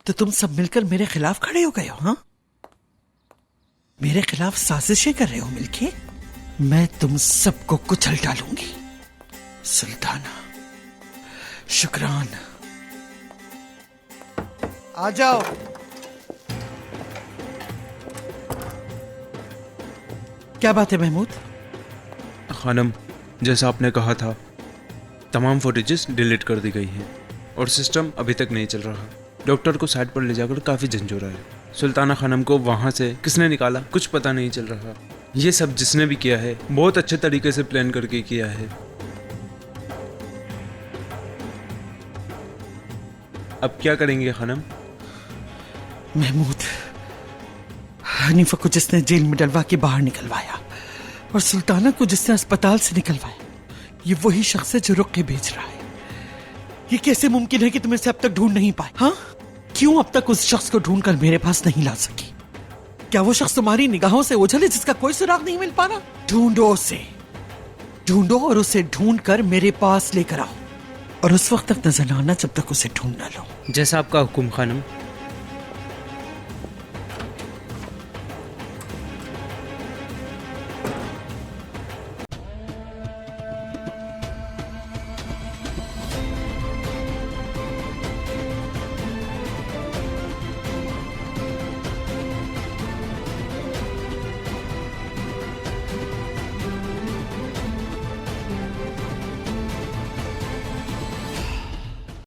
तो तुम सब मिलकर मेरे खिलाफ खड़े हो गए हो? हाँ, मेरे खिलाफ साजिशें कर रहे हो मिलके? मैं तुम सबको कुचल डालूंगी। सुल्ताना, शुक्रान, आ जाओ। क्या बात है महमूद? खानम, जैसा आपने कहा था, तमाम फुटेजेस डिलीट कर दी गई हैं और सिस्टम अभी तक नहीं चल रहा। डॉक्टर को साइड पर ले जाकर काफ़ी झंझोरा है। सुल्ताना खानम को वहाँ से किसने निकाला कुछ पता नहीं चल रहा। ये सब जिसने भी किया है बहुत अच्छे तरीके से प्लान करके किया है। अब क्या करेंगे खानम? महमूद, हनीफा को जिसने जेल में डलवा के बाहर निकलवाया और सुल्ताना को जिसने अस्पताल से निकलवाया, ये वही शख्स है जो रुक के भेज रहा है। ये कैसे मुमकिन है कि तुम इसे अब तक ढूंढ नहीं पाए? हाँ, क्यों अब तक उस शख्स को ढूंढकर मेरे पास नहीं ला सकी? क्या वो शख्स तुम्हारी निगाहों से ओझल है जिसका कोई सुराग नहीं मिल पा रहा? ढूंढो उसे, ढूंढो और उसे ढूंढ कर मेरे पास लेकर आओ, और उस वक्त तक नजर ना आना जब तक उसे ढूंढ ना लो। जैसा आपका हुक्म खानम।